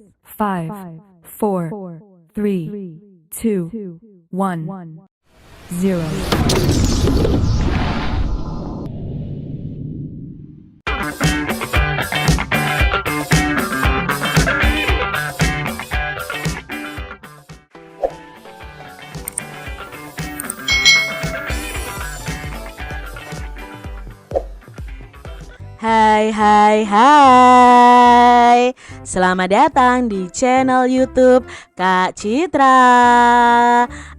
5, 4, 3, 2, 1, 0. Hai. Selamat datang di channel YouTube Kak Citra.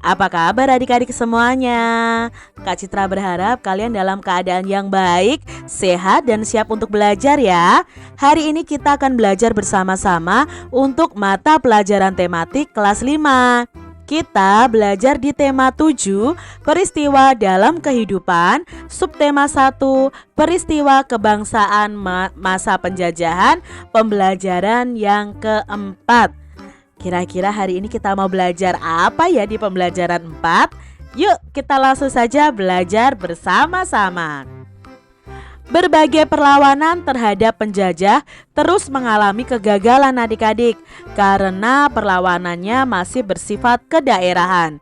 Apa kabar adik-adik semuanya? Kak Citra berharap kalian dalam keadaan yang baik, sehat dan siap untuk belajar ya. Hari ini kita akan belajar bersama-sama untuk mata pelajaran tematik kelas 5. Kita belajar di tema 7, peristiwa dalam kehidupan, subtema 1, peristiwa kebangsaan masa penjajahan, pembelajaran yang keempat. Kira-kira hari ini kita mau belajar apa ya di pembelajaran 4? Yuk kita langsung saja belajar bersama-sama. Berbagai perlawanan terhadap penjajah terus mengalami kegagalan adik-adik karena perlawanannya masih bersifat kedaerahan.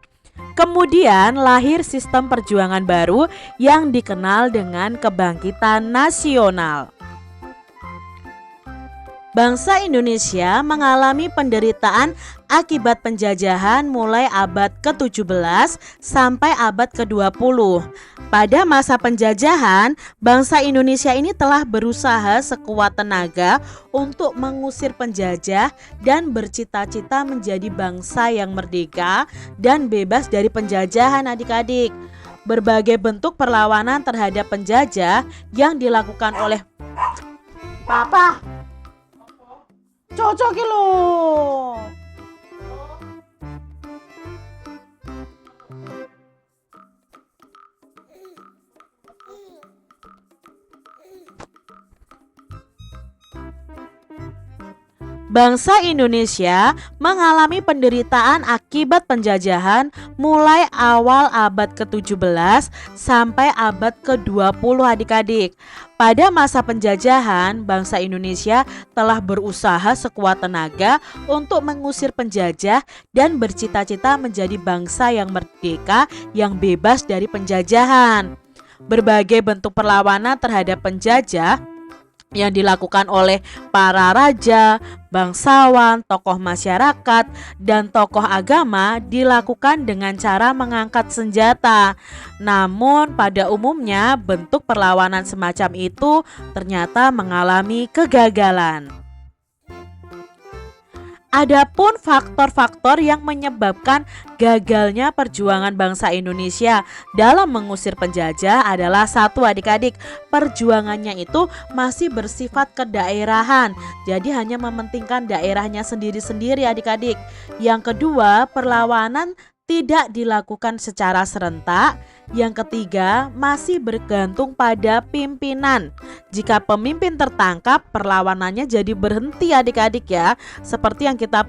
Kemudian lahir sistem perjuangan baru yang dikenal dengan kebangkitan nasional. Bangsa Indonesia mengalami penderitaan akibat penjajahan mulai abad ke-17 sampai abad ke-20. Pada masa penjajahan, bangsa Indonesia ini telah berusaha sekuat tenaga untuk mengusir penjajah dan bercita-cita menjadi bangsa yang merdeka dan bebas dari penjajahan adik-adik. Berbagai bentuk perlawanan terhadap penjajah yang dilakukan oleh Papa cocok lo. Bangsa Indonesia mengalami penderitaan akibat penjajahan mulai awal abad ke-17 sampai abad ke-20 adik-adik. Pada masa penjajahan, bangsa Indonesia telah berusaha sekuat tenaga untuk mengusir penjajah dan bercita-cita menjadi bangsa yang merdeka yang bebas dari penjajahan. Berbagai bentuk perlawanan terhadap penjajah yang dilakukan oleh para raja, bangsawan, tokoh masyarakat, dan tokoh agama dilakukan dengan cara mengangkat senjata. Namun pada umumnya bentuk perlawanan semacam itu ternyata mengalami kegagalan. Adapun faktor-faktor yang menyebabkan gagalnya perjuangan bangsa Indonesia dalam mengusir penjajah adalah satu adik-adik, perjuangannya itu masih bersifat kedaerahan, jadi hanya mementingkan daerahnya sendiri-sendiri adik-adik. Yang kedua, perlawanan tidak dilakukan secara serentak. Yang ketiga, masih bergantung pada pimpinan. Jika pemimpin tertangkap, perlawanannya jadi berhenti adik-adik ya. Seperti yang kita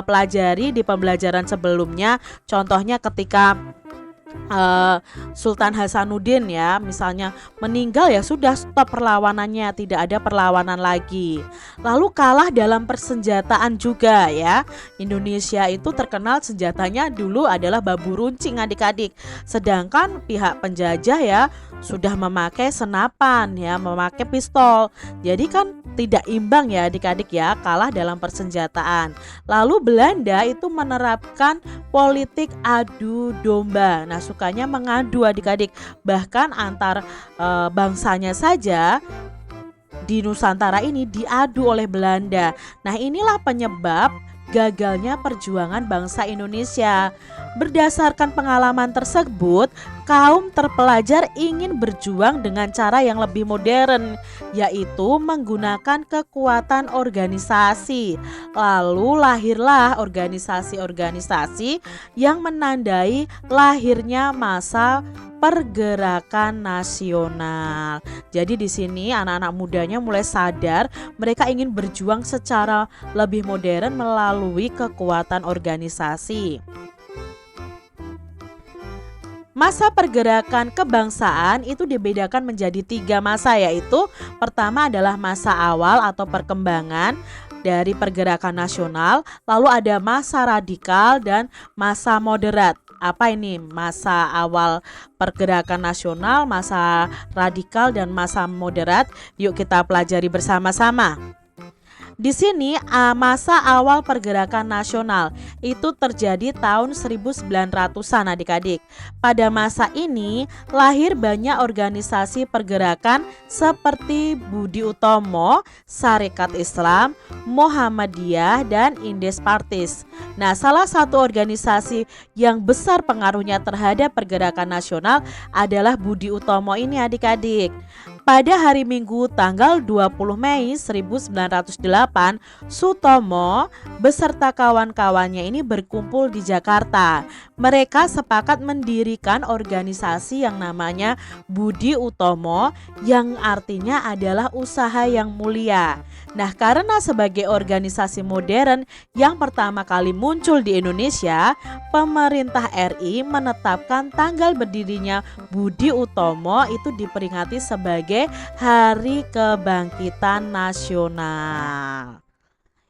pelajari di pembelajaran sebelumnya. Contohnya ketika Sultan Hasanuddin ya misalnya meninggal, ya sudah stop perlawanannya, tidak ada perlawanan lagi. Lalu kalah dalam persenjataan juga ya. Indonesia itu terkenal senjatanya dulu adalah bambu runcing adik-adik. Sedangkan pihak penjajah ya sudah memakai senapan ya, memakai pistol. Jadi kan tidak imbang ya adik-adik ya, kalah dalam persenjataan. Lalu Belanda itu menerapkan politik adu domba. Nah, sukanya mengadu adik-adik, bahkan antar bangsanya saja di Nusantara ini diadu oleh Belanda. Nah, inilah penyebab gagalnya perjuangan bangsa Indonesia. Berdasarkan pengalaman tersebut, kaum terpelajar ingin berjuang dengan cara yang lebih modern, yaitu menggunakan kekuatan organisasi. Lalu lahirlah organisasi-organisasi yang menandai lahirnya masa pergerakan nasional. Jadi di sini anak-anak mudanya mulai sadar mereka ingin berjuang secara lebih modern melalui kekuatan organisasi. Masa pergerakan kebangsaan itu dibedakan menjadi 3 masa, yaitu pertama adalah masa awal atau perkembangan, dari pergerakan nasional, lalu ada masa radikal dan masa moderat. Apa ini masa awal pergerakan nasional, masa radikal, dan masa moderat? Yuk kita pelajari bersama-sama. Di sini masa awal pergerakan nasional itu terjadi tahun 1900-an adik-adik. Pada masa ini lahir banyak organisasi pergerakan seperti Budi Utomo, Sarekat Islam, Muhammadiyah, dan Indes Partis. Nah, salah satu organisasi yang besar pengaruhnya terhadap pergerakan nasional adalah Budi Utomo ini adik-adik. Pada hari Minggu tanggal 20 Mei 1908, Sutomo beserta kawan-kawannya ini berkumpul di Jakarta. Mereka sepakat mendirikan organisasi yang namanya Budi Utomo, yang artinya adalah usaha yang mulia. Nah, karena sebagai organisasi modern yang pertama kali muncul di Indonesia, pemerintah RI menetapkan tanggal berdirinya Budi Utomo itu diperingati sebagai Hari Kebangkitan Nasional.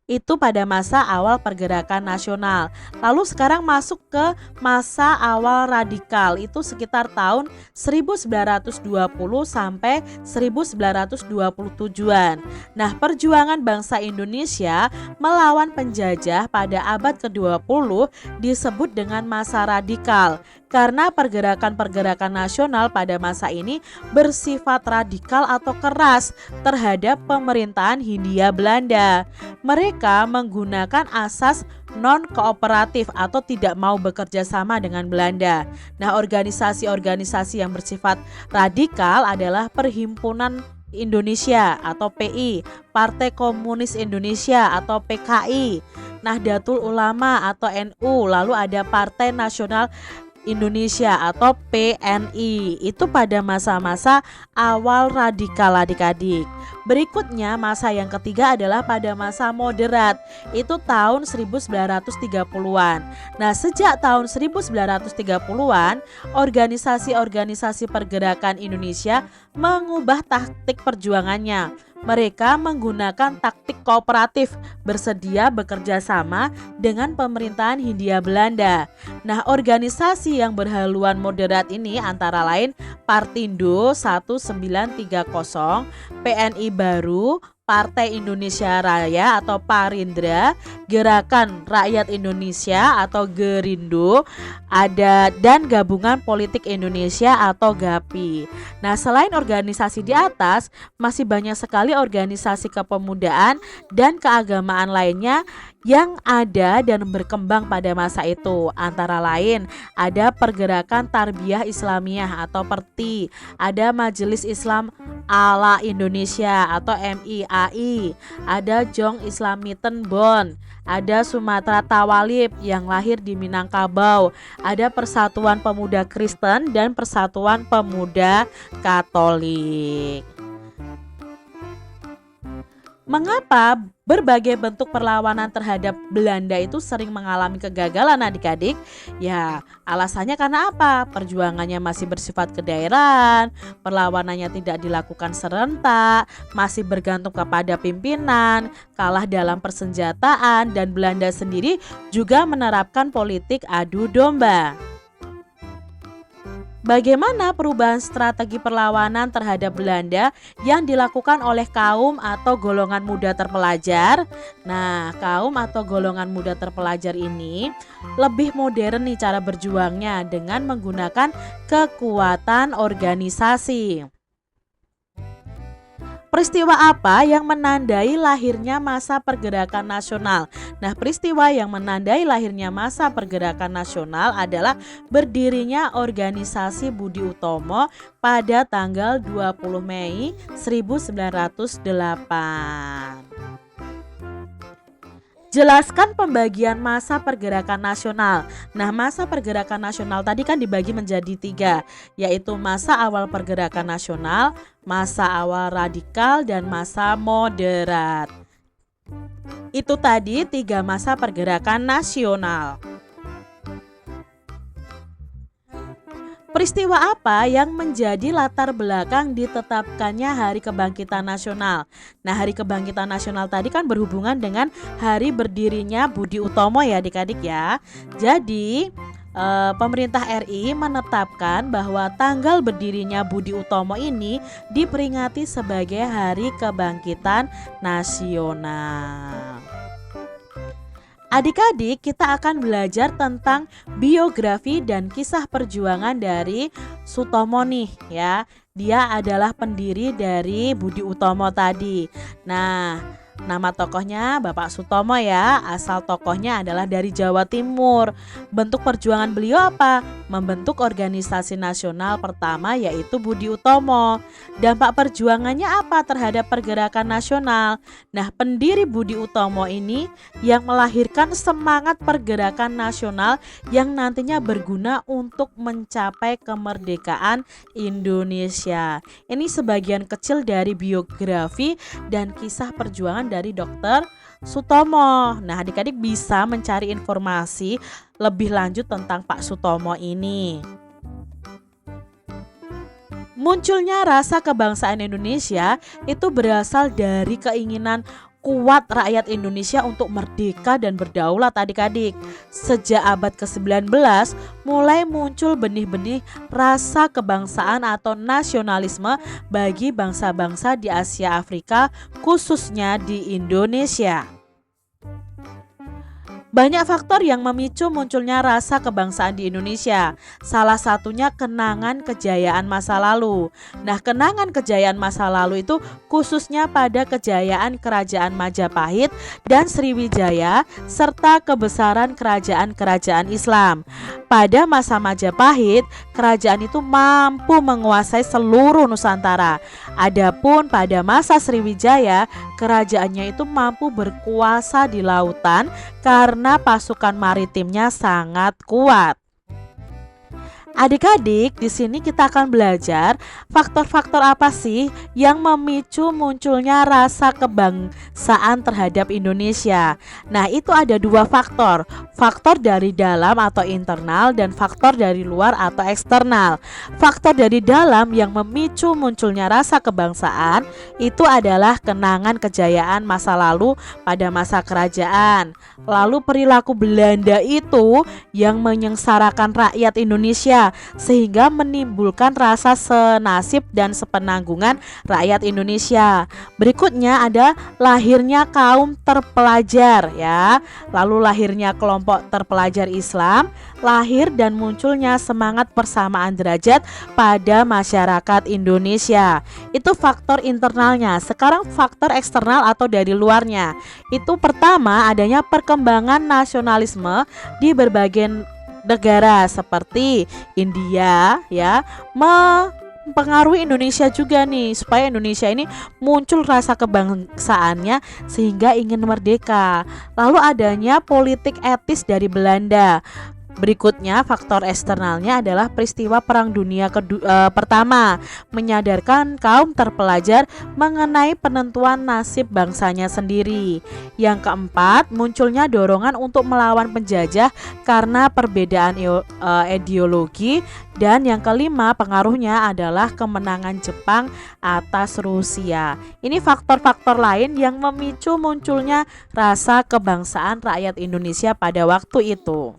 Itu pada masa awal pergerakan nasional. Lalu sekarang masuk ke masa awal radikal, itu sekitar tahun 1920 sampai 1927-an. Nah, perjuangan bangsa Indonesia melawan penjajah pada abad ke-20 disebut dengan masa radikal. Karena pergerakan-pergerakan nasional pada masa ini bersifat radikal atau keras terhadap pemerintahan Hindia Belanda. Mereka menggunakan asas non-kooperatif atau tidak mau bekerja sama dengan Belanda. Nah, organisasi-organisasi yang bersifat radikal adalah Perhimpunan Indonesia atau PI, Partai Komunis Indonesia atau PKI, Nahdlatul Ulama atau NU, lalu ada Partai Nasional Indonesia atau PNI. Itu pada masa-masa awal radikal adik-adik. Berikutnya masa yang ketiga adalah pada masa moderat, itu tahun 1930-an. Nah, sejak tahun 1930-an organisasi-organisasi pergerakan Indonesia mengubah taktik perjuangannya. Mereka menggunakan taktik kooperatif, bersedia bekerja sama dengan pemerintahan Hindia Belanda. Nah, organisasi yang berhaluan moderat ini antara lain Partindo 1930, PNI Baru, Partai Indonesia Raya atau Parindra, Gerakan Rakyat Indonesia atau Gerindo, ada dan Gabungan Politik Indonesia atau GAPI. Nah, selain organisasi di atas, masih banyak sekali organisasi kepemudaan dan keagamaan lainnya yang ada dan berkembang pada masa itu. Antara lain ada Pergerakan Tarbiyah Islamiyah atau PERTI, ada Majelis Islam Ala Indonesia atau MIAI, ada Jong Islamiten Bon, ada Sumatera Tawalib yang lahir di Minangkabau, ada Persatuan Pemuda Kristen dan Persatuan Pemuda Katolik. Mengapa berbagai bentuk perlawanan terhadap Belanda itu sering mengalami kegagalan adik-adik? Ya, alasannya karena apa? Perjuangannya masih bersifat kedaerahan, perlawanannya tidak dilakukan serentak, masih bergantung kepada pimpinan, kalah dalam persenjataan, dan Belanda sendiri juga menerapkan politik adu domba. Bagaimana perubahan strategi perlawanan terhadap Belanda yang dilakukan oleh kaum atau golongan muda terpelajar? Nah, kaum atau golongan muda terpelajar ini lebih modern nih cara berjuangnya dengan menggunakan kekuatan organisasi. Peristiwa apa yang menandai lahirnya masa pergerakan nasional? Nah, peristiwa yang menandai lahirnya masa pergerakan nasional adalah berdirinya organisasi Budi Utomo pada tanggal 20 Mei 1908. Jelaskan pembagian masa pergerakan nasional. Nah, masa pergerakan nasional tadi kan dibagi menjadi 3, yaitu masa awal pergerakan nasional, masa awal radikal, dan masa moderat. Itu tadi 3 masa pergerakan nasional. Peristiwa apa yang menjadi latar belakang ditetapkannya Hari Kebangkitan Nasional? Nah, Hari Kebangkitan Nasional tadi kan berhubungan dengan hari berdirinya Budi Utomo ya adik-adik ya. Jadi pemerintah RI menetapkan bahwa tanggal berdirinya Budi Utomo ini diperingati sebagai Hari Kebangkitan Nasional. Adik-adik, kita akan belajar tentang biografi dan kisah perjuangan dari Sutomo nih ya. Dia adalah pendiri dari Budi Utomo tadi. Nah, nama tokohnya Bapak Sutomo ya. Asal tokohnya adalah dari Jawa Timur. Bentuk perjuangan beliau apa? Membentuk organisasi nasional pertama yaitu Budi Utomo. Dampak perjuangannya apa terhadap pergerakan nasional? Nah, pendiri Budi Utomo ini yang melahirkan semangat pergerakan nasional yang nantinya berguna untuk mencapai kemerdekaan Indonesia. Ini sebagian kecil dari biografi dan kisah perjuangan dari Dr. Sutomo. Nah, adik-adik bisa mencari informasi lebih lanjut tentang Pak Sutomo ini. Munculnya rasa kebangsaan Indonesia itu berasal dari keinginan kuat rakyat Indonesia untuk merdeka dan berdaulat adik-adik. Sejak abad ke-19 mulai muncul benih-benih rasa kebangsaan atau nasionalisme bagi bangsa-bangsa di Asia Afrika, khususnya di Indonesia. Banyak faktor yang memicu munculnya rasa kebangsaan di Indonesia. Salah satunya kenangan kejayaan masa lalu. Nah, kenangan kejayaan masa lalu itu khususnya pada kejayaan Kerajaan Majapahit dan Sriwijaya serta kebesaran kerajaan-kerajaan Islam. Pada masa Majapahit, kerajaan itu mampu menguasai seluruh Nusantara. Adapun pada masa Sriwijaya, kerajaannya itu mampu berkuasa di lautan karena pasukan maritimnya sangat kuat. Adik-adik, di sini kita akan belajar faktor-faktor apa sih yang memicu munculnya rasa kebangsaan terhadap Indonesia. Nah, itu ada dua faktor. Faktor dari dalam atau internal dan faktor dari luar atau eksternal. Faktor dari dalam yang memicu munculnya rasa kebangsaan itu adalah kenangan kejayaan masa lalu pada masa kerajaan. Lalu perilaku Belanda itu yang menyengsarakan rakyat Indonesia sehingga menimbulkan rasa senasib dan sepenanggungan rakyat Indonesia. Berikutnya ada lahirnya kaum terpelajar ya. Lalu lahirnya kelompok terpelajar Islam, lahir dan munculnya semangat persamaan derajat pada masyarakat Indonesia. Itu faktor internalnya. Sekarang faktor eksternal atau dari luarnya. Itu pertama adanya perkembangan nasionalisme di berbagai negara seperti India ya, mempengaruhi Indonesia juga nih, supaya Indonesia ini muncul rasa kebangsaannya sehingga ingin merdeka. Lalu adanya politik etis dari Belanda. Berikutnya faktor eksternalnya adalah peristiwa Perang Dunia Pertama, menyadarkan kaum terpelajar mengenai penentuan nasib bangsanya sendiri. Yang keempat, munculnya dorongan untuk melawan penjajah karena perbedaan ideologi. Dan yang kelima, pengaruhnya adalah kemenangan Jepang atas Rusia. Ini faktor-faktor lain yang memicu munculnya rasa kebangsaan rakyat Indonesia pada waktu itu.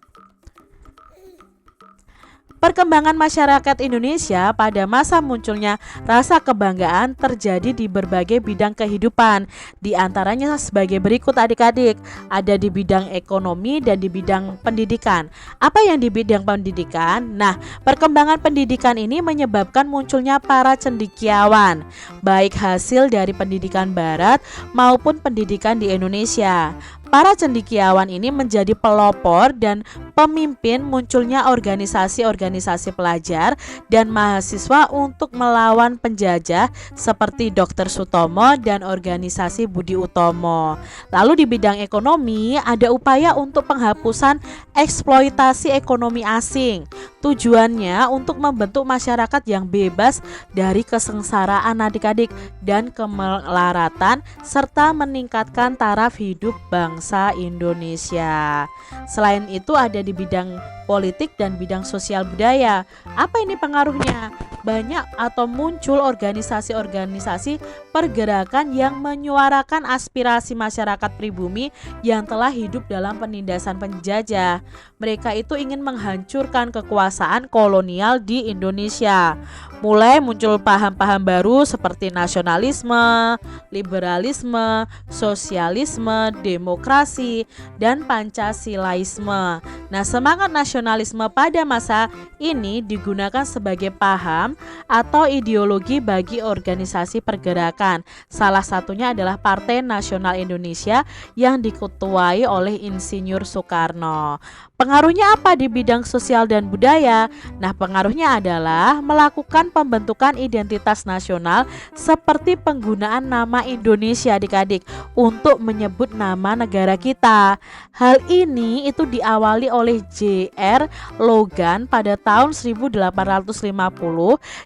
Perkembangan masyarakat Indonesia pada masa munculnya rasa kebanggaan terjadi di berbagai bidang kehidupan. Di antaranya sebagai berikut adik-adik, ada di bidang ekonomi dan di bidang pendidikan. Apa yang di bidang pendidikan? Nah, perkembangan pendidikan ini menyebabkan munculnya para cendekiawan, baik hasil dari pendidikan barat maupun pendidikan di Indonesia. Para cendekiawan ini menjadi pelopor dan pemimpin munculnya organisasi-organisasi pelajar dan mahasiswa untuk melawan penjajah seperti Dr. Sutomo dan organisasi Budi Utomo. Lalu di bidang ekonomi ada upaya untuk penghapusan eksploitasi ekonomi asing. Tujuannya untuk membentuk masyarakat yang bebas dari kesengsaraan adik-adik dan kemelaratan serta meningkatkan taraf hidup bangsa Indonesia. Selain itu ada di bidang politik, dan bidang sosial budaya. Apa ini pengaruhnya? Banyak atau muncul organisasi-organisasi pergerakan yang menyuarakan aspirasi masyarakat pribumi yang telah hidup dalam penindasan penjajah. Mereka itu ingin menghancurkan kekuasaan kolonial di Indonesia. Mulai muncul paham-paham baru seperti nasionalisme, liberalisme, sosialisme, demokrasi, dan Pancasilais-me. Nah, semangat nasionalisme pada masa ini digunakan sebagai paham atau ideologi bagi organisasi pergerakan. Salah satunya adalah Partai Nasional Indonesia yang diketuai oleh Insinyur Soekarno. Pengaruhnya apa di bidang sosial dan budaya? Nah, pengaruhnya adalah melakukan pembentukan identitas nasional seperti penggunaan nama Indonesia adik-adik untuk menyebut nama negara kita. Hal ini itu diawali oleh J.R. Logan pada tahun 1850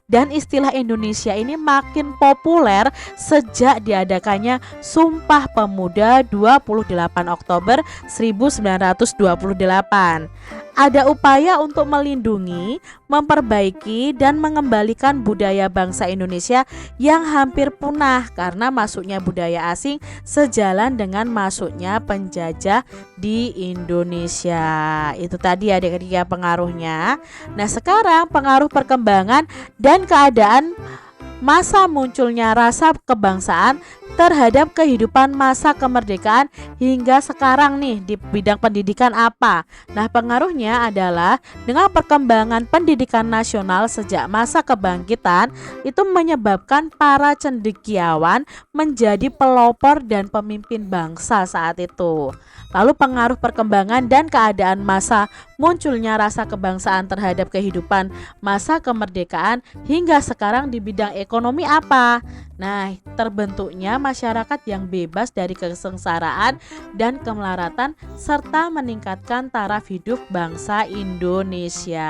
dan istilah Indonesia ini makin populer sejak diadakannya Sumpah Pemuda 28 Oktober 1928. Ada upaya untuk melindungi, memperbaiki, dan mengembalikan budaya bangsa Indonesia yang hampir punah karena masuknya budaya asing sejalan dengan masuknya penjajah di Indonesia. Itu tadi adik-adik ya pengaruhnya. Nah, sekarang pengaruh perkembangan dan keadaan masa munculnya rasa kebangsaan terhadap kehidupan masa kemerdekaan hingga sekarang nih di bidang pendidikan apa? Nah, pengaruhnya adalah dengan perkembangan pendidikan nasional sejak masa kebangkitan itu menyebabkan para cendekiawan menjadi pelopor dan pemimpin bangsa saat itu. Lalu pengaruh perkembangan dan keadaan masa munculnya rasa kebangsaan terhadap kehidupan masa kemerdekaan hingga sekarang di bidang ekonomi apa? Nah, terbentuknya masyarakat yang bebas dari kesengsaraan dan kemelaratan serta meningkatkan taraf hidup bangsa Indonesia.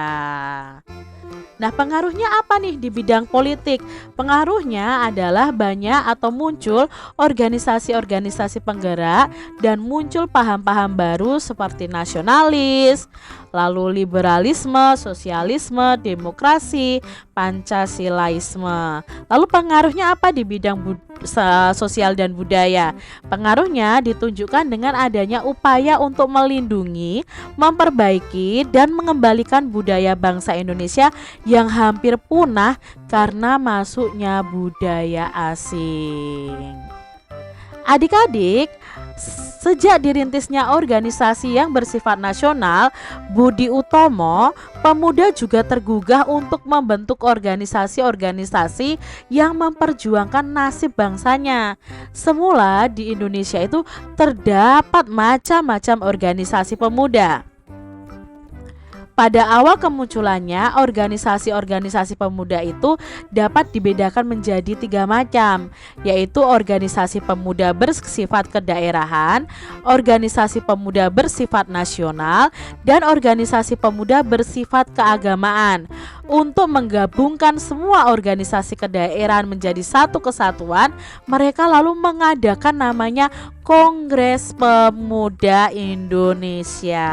Nah, pengaruhnya apa nih di bidang politik? Pengaruhnya adalah banyak atau muncul organisasi-organisasi penggerak dan muncul paham-paham baru seperti nasionalis, lalu liberalisme, sosialisme, demokrasi, Pancasilaisme. Lalu pengaruhnya apa di bidang sosial dan budaya? Pengaruhnya ditunjukkan dengan adanya upaya untuk melindungi, memperbaiki, dan mengembalikan budaya bangsa Indonesia yang hampir punah karena masuknya budaya asing. Adik-adik, sejak dirintisnya organisasi yang bersifat nasional, Budi Utomo, pemuda juga tergugah untuk membentuk organisasi-organisasi yang memperjuangkan nasib bangsanya. Semula di Indonesia itu terdapat macam-macam organisasi pemuda. Pada awal kemunculannya, organisasi-organisasi pemuda itu dapat dibedakan menjadi 3 macam, yaitu organisasi pemuda bersifat kedaerahan, organisasi pemuda bersifat nasional, dan organisasi pemuda bersifat keagamaan. Untuk menggabungkan semua organisasi kedaerahan menjadi satu kesatuan, mereka lalu mengadakan namanya Kongres Pemuda Indonesia.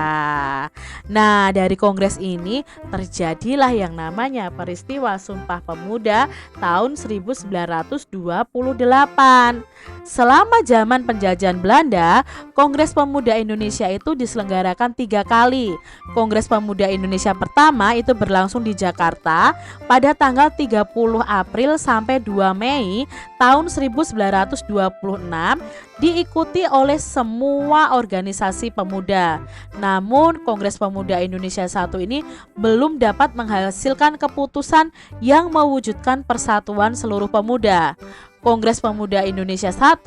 Nah, dari kongres ini terjadilah yang namanya peristiwa Sumpah Pemuda tahun 1928. Selama zaman penjajahan Belanda, Kongres Pemuda Indonesia itu diselenggarakan 3 kali. Kongres Pemuda Indonesia pertama itu berlangsung di Jakarta pada tanggal 30 April sampai 2 Mei tahun 1926, diikuti oleh semua organisasi pemuda. Namun Kongres Pemuda Indonesia I ini belum dapat menghasilkan keputusan yang mewujudkan persatuan seluruh pemuda. Kongres Pemuda Indonesia I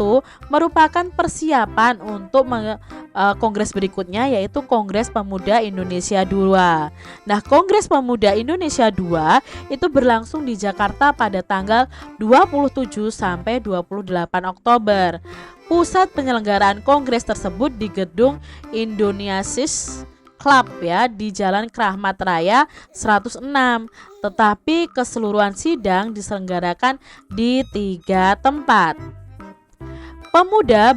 merupakan persiapan untuk kongres berikutnya, yaitu Kongres Pemuda Indonesia II. Nah, Kongres Pemuda Indonesia II itu berlangsung di Jakarta pada tanggal 27 sampai 28 Oktober. Pusat penyelenggaraan kongres tersebut di gedung Indonesia's Club ya di Jalan Kramat Raya 106. Tetapi keseluruhan sidang diselenggarakan di 3 tempat. Pemuda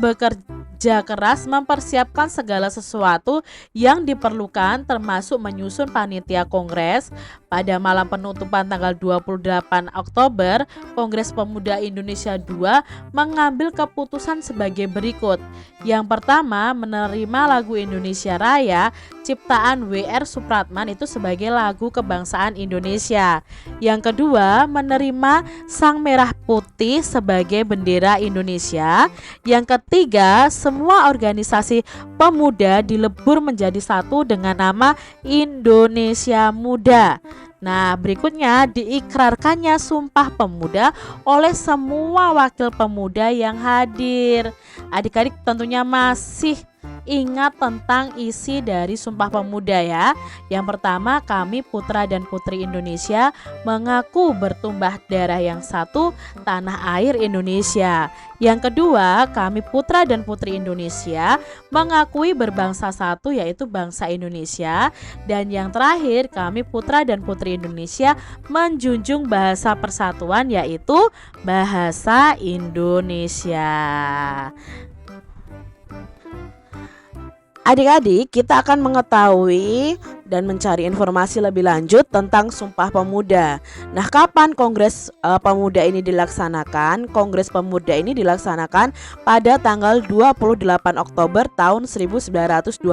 bekerja keras mempersiapkan segala sesuatu yang diperlukan termasuk menyusun panitia kongres. Pada malam penutupan tanggal 28 Oktober, Kongres Pemuda Indonesia II mengambil keputusan sebagai berikut. Yang pertama, menerima lagu Indonesia Raya ciptaan W.R. Supratman itu sebagai lagu kebangsaan Indonesia. Yang kedua, menerima Sang Merah Putih sebagai bendera Indonesia. Yang ketiga, semua organisasi pemuda dilebur menjadi satu dengan nama Indonesia Muda. Nah, berikutnya diikrarkannya Sumpah Pemuda oleh semua wakil pemuda yang hadir. Adik-adik tentunya masih ingat tentang isi dari Sumpah Pemuda ya. Yang pertama, kami putra dan putri Indonesia mengaku bertumpah darah yang satu, tanah air Indonesia. Yang kedua, kami putra dan putri Indonesia mengakui berbangsa satu, yaitu bangsa Indonesia. Dan yang terakhir, kami putra dan putri Indonesia menjunjung bahasa persatuan, yaitu bahasa Indonesia. Adik-adik, kita akan mengetahui dan mencari informasi lebih lanjut tentang Sumpah Pemuda. Nah, kapan Kongres Pemuda ini dilaksanakan? Kongres Pemuda ini dilaksanakan pada tanggal 28 Oktober tahun 1928.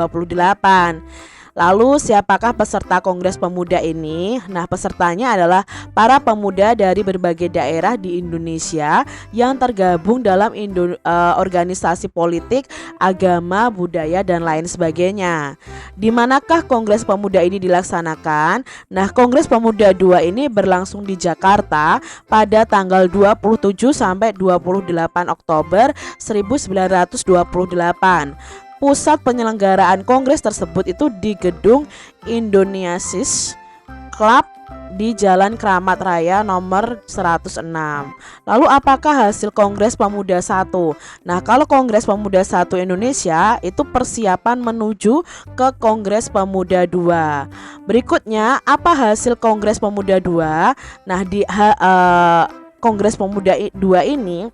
Lalu siapakah peserta Kongres Pemuda ini? Nah, pesertanya adalah para pemuda dari berbagai daerah di Indonesia yang tergabung dalam organisasi politik, agama, budaya, dan lain sebagainya. Di manakah Kongres Pemuda ini dilaksanakan? Nah, Kongres Pemuda II ini berlangsung di Jakarta pada tanggal 27 sampai 28 Oktober 1928. Pusat penyelenggaraan kongres tersebut itu di gedung Indonesiasis Club di Jalan Kramat Raya nomor 106. Lalu apakah hasil Kongres Pemuda I? Nah, kalau Kongres Pemuda I Indonesia itu persiapan menuju ke Kongres Pemuda II. Berikutnya, apa hasil Kongres Pemuda II? Nah, di Kongres Pemuda II ini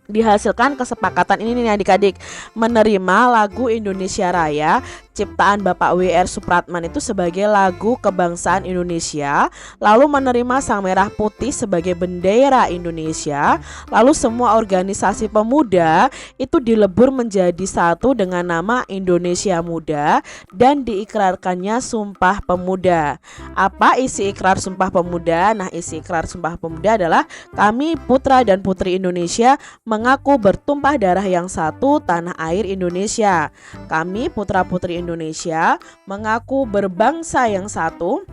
dihasilkan kesepakatan ini nih adik-adik, menerima lagu Indonesia Raya ciptaan Bapak W.R. Supratman itu sebagai lagu kebangsaan Indonesia, lalu menerima Sang Merah Putih sebagai bendera Indonesia, lalu semua organisasi pemuda itu dilebur menjadi satu dengan nama Indonesia Muda dan diikrarkannya Sumpah Pemuda. Apa isi ikrar Sumpah Pemuda? Nah, isi ikrar Sumpah Pemuda adalah kami putra dan putri Indonesia mengaku bertumpah darah yang satu, tanah air Indonesia. Kami putra-putri Indonesia mengaku berbangsa yang satu,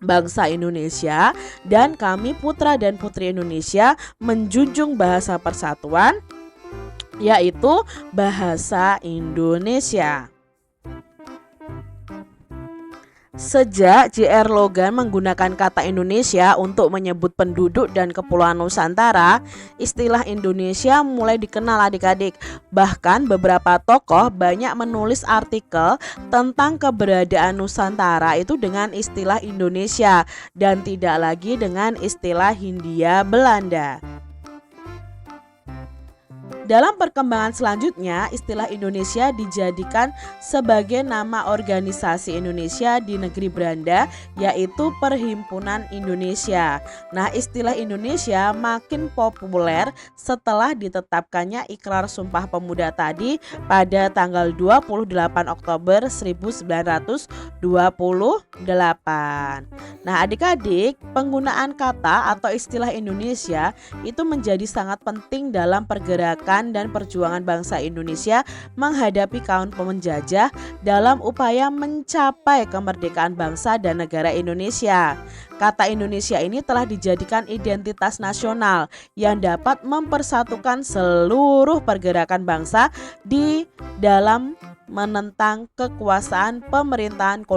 bangsa Indonesia, dan kami putra dan putri Indonesia menjunjung bahasa persatuan, yaitu bahasa Indonesia. Sejak J.R. Logan menggunakan kata Indonesia untuk menyebut penduduk dan kepulauan Nusantara, istilah Indonesia mulai dikenal adik-adik. Bahkan beberapa tokoh banyak menulis artikel tentang keberadaan Nusantara itu dengan istilah Indonesia dan tidak lagi dengan istilah Hindia Belanda. Dalam perkembangan selanjutnya, istilah Indonesia dijadikan sebagai nama organisasi Indonesia di negeri Belanda, yaitu Perhimpunan Indonesia. Nah, istilah Indonesia makin populer setelah ditetapkannya Ikrar Sumpah Pemuda tadi pada tanggal 28 Oktober 1928. Nah, adik-adik, penggunaan kata atau istilah Indonesia itu menjadi sangat penting dalam pergerakan dan perjuangan bangsa Indonesia menghadapi kaum penjajah dalam upaya mencapai kemerdekaan bangsa dan negara Indonesia. Kata Indonesia ini telah dijadikan identitas nasional yang dapat mempersatukan seluruh pergerakan bangsa di dalam menentang kekuasaan pemerintahan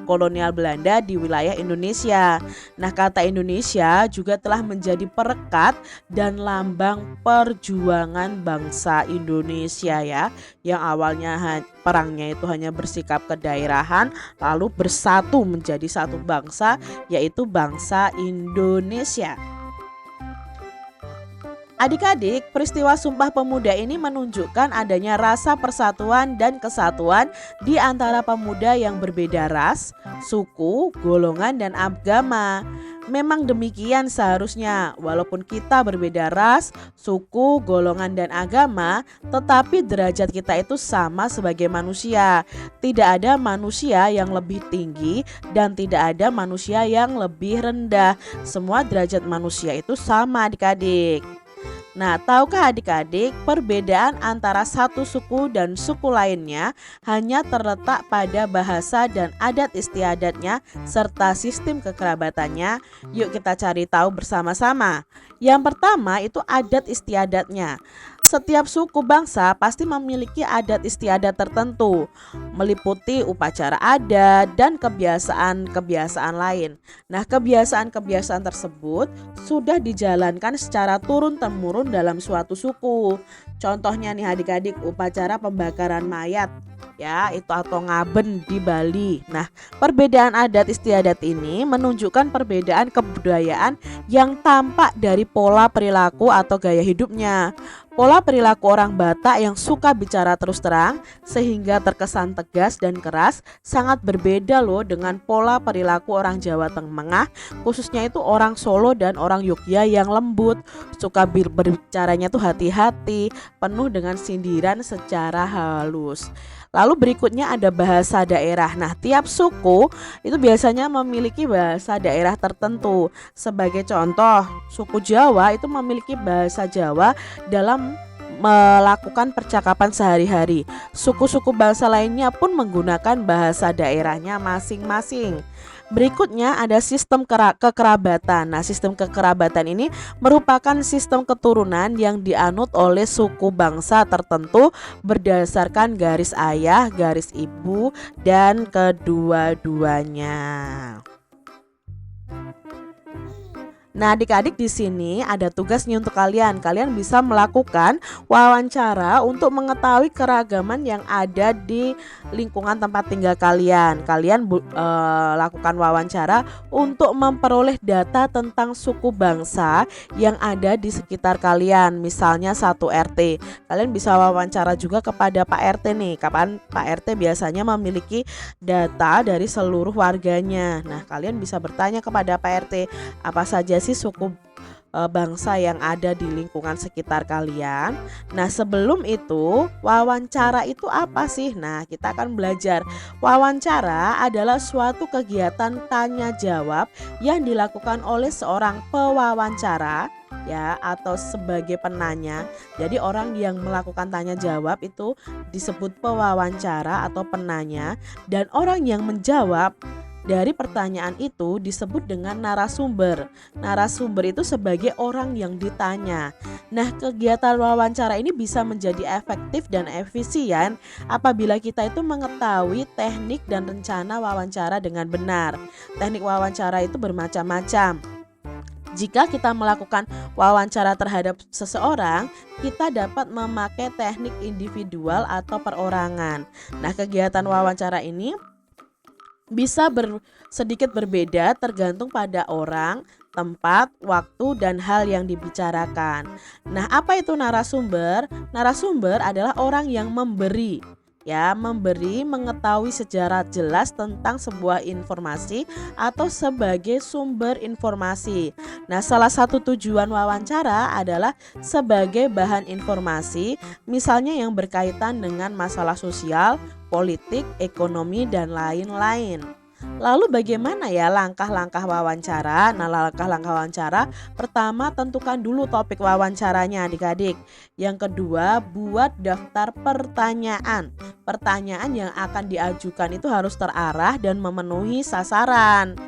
kolonial Belanda di wilayah Indonesia. Nah, kata Indonesia juga telah menjadi perekat dan lambang perjuangan bangsa Indonesia ya, yang awalnya perangnya itu hanya bersikap kedaerahan lalu bersatu menjadi satu bangsa, yaitu bangsa Indonesia. Adik-adik, peristiwa Sumpah Pemuda ini menunjukkan adanya rasa persatuan dan kesatuan di antara pemuda yang berbeda ras, suku, golongan, dan agama. Memang demikian seharusnya, walaupun kita berbeda ras, suku, golongan, dan agama, tetapi derajat kita itu sama sebagai manusia. Tidak ada manusia yang lebih tinggi dan tidak ada manusia yang lebih rendah. Semua derajat manusia itu sama adik-adik. Nah, tahukah adik-adik perbedaan antara satu suku dan suku lainnya hanya terletak pada bahasa dan adat istiadatnya serta sistem kekerabatannya? Yuk kita cari tahu bersama-sama. Yang pertama itu adat istiadatnya. Setiap suku bangsa pasti memiliki adat istiadat tertentu, meliputi upacara adat dan kebiasaan-kebiasaan lain. Nah, kebiasaan-kebiasaan tersebut sudah dijalankan secara turun-temurun dalam suatu suku. Contohnya nih adik-adik, upacara pembakaran mayat ya, itu atau ngaben di Bali. Nah, perbedaan adat istiadat ini menunjukkan perbedaan kebudayaan yang tampak dari pola perilaku atau gaya hidupnya. Pola perilaku orang Batak yang suka bicara terus terang sehingga terkesan tegas dan keras sangat berbeda loh dengan pola perilaku orang Jawa Tengah, khususnya itu orang Solo dan orang Yogyakarta yang lembut, suka berbicaranya tuh hati-hati, penuh dengan sindiran secara halus. Lalu berikutnya ada bahasa daerah. Nah, tiap suku itu biasanya memiliki bahasa daerah tertentu. Sebagai contoh, suku Jawa itu memiliki bahasa Jawa dalam melakukan percakapan sehari-hari. Suku-suku bangsa lainnya pun menggunakan bahasa daerahnya masing-masing. Berikutnya ada sistem kekerabatan. Nah, sistem kekerabatan ini merupakan sistem keturunan yang dianut oleh suku bangsa tertentu berdasarkan garis ayah, garis ibu, dan kedua-duanya. Nah, adik-adik di sini ada tugas nih untuk kalian. Kalian bisa melakukan wawancara untuk mengetahui keragaman yang ada di lingkungan tempat tinggal kalian. Kalian lakukan wawancara untuk memperoleh data tentang suku bangsa yang ada di sekitar kalian. Misalnya satu RT. Kalian bisa wawancara juga kepada Pak RT nih. Kapan Pak RT biasanya memiliki data dari seluruh warganya. Nah, kalian bisa bertanya kepada Pak RT, apa saja sih suku bangsa yang ada di lingkungan sekitar kalian. Nah, sebelum itu, wawancara itu apa sih? Nah, kita akan belajar. Wawancara adalah suatu kegiatan tanya jawab yang dilakukan oleh seorang pewawancara ya, atau sebagai penanya. Jadi orang yang melakukan tanya jawab itu disebut pewawancara atau penanya, dan orang yang menjawab dari pertanyaan itu disebut dengan narasumber. Narasumber itu sebagai orang yang ditanya. Nah, kegiatan wawancara ini bisa menjadi efektif dan efisien apabila kita itu mengetahui teknik dan rencana wawancara dengan benar. Teknik wawancara itu bermacam-macam. Jika kita melakukan wawancara terhadap seseorang, kita dapat memakai teknik individual atau perorangan. Nah, kegiatan wawancara ini bisa sedikit berbeda tergantung pada orang, tempat, waktu, dan hal yang dibicarakan. Nah, apa itu narasumber? Narasumber adalah orang yang memberi mengetahui secara jelas tentang sebuah informasi atau sebagai sumber informasi. Nah, salah satu tujuan wawancara adalah sebagai bahan informasi, misalnya yang berkaitan dengan masalah sosial, politik, ekonomi, dan lain-lain. Lalu bagaimana ya langkah-langkah wawancara? Nah, langkah-langkah wawancara, pertama tentukan dulu topik wawancaranya adik-adik. Yang kedua, buat daftar pertanyaan. Pertanyaan yang akan diajukan itu harus terarah dan memenuhi sasaran.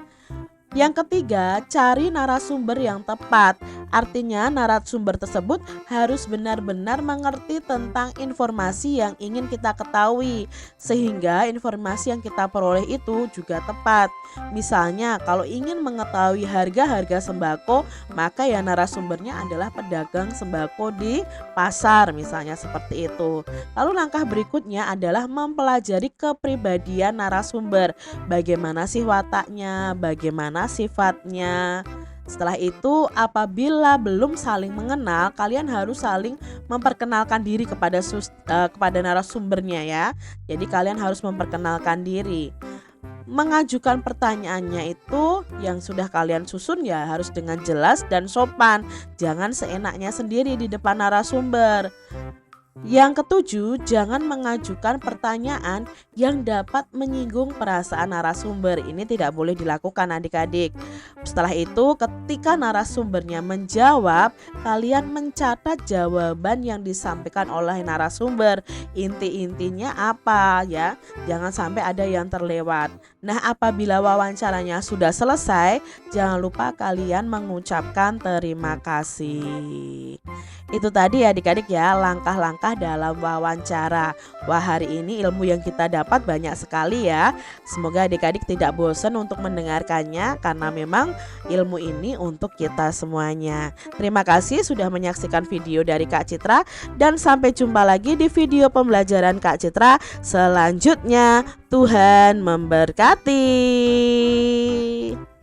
Yang ketiga, cari narasumber yang tepat. Artinya narasumber tersebut harus benar-benar mengerti tentang informasi yang ingin kita ketahui, sehingga informasi yang kita peroleh itu juga tepat. Misalnya kalau ingin mengetahui harga-harga sembako, maka ya narasumbernya adalah pedagang sembako di pasar, misalnya seperti itu. Lalu langkah berikutnya adalah mempelajari kepribadian narasumber. Bagaimana sih wataknya, bagaimana sifatnya. Setelah itu, apabila belum saling mengenal, kalian harus saling memperkenalkan diri kepada narasumbernya ya. Jadi kalian harus memperkenalkan diri. Mengajukan pertanyaannya itu yang sudah kalian susun ya harus dengan jelas dan sopan. Jangan seenaknya sendiri di depan narasumber. Yang ketujuh, jangan mengajukan pertanyaan yang dapat menyinggung perasaan narasumber. Ini tidak boleh dilakukan adik-adik. Setelah itu, ketika narasumbernya menjawab, kalian mencatat jawaban yang disampaikan oleh narasumber. Inti-intinya apa ya? Jangan sampai ada yang terlewat. Nah, apabila wawancaranya sudah selesai, jangan lupa kalian mengucapkan terima kasih. Itu tadi adik-adik ya, langkah-langkah dalam wawancara. Wah, hari ini ilmu yang kita dapat banyak sekali ya. Semoga adik-adik tidak bosan untuk mendengarkannya, karena memang ilmu ini untuk kita semuanya. Terima kasih sudah menyaksikan video dari Kak Citra, dan sampai jumpa lagi di video pembelajaran Kak Citra selanjutnya. Tuhan memberkati.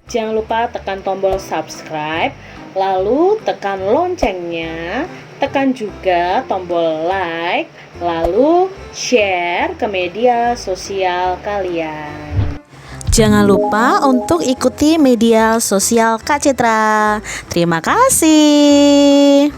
Jangan lupa tekan tombol subscribe, lalu tekan loncengnya, tekan juga tombol like, lalu share ke media sosial kalian. Jangan lupa untuk ikuti media sosial Kak Citra. Terima kasih.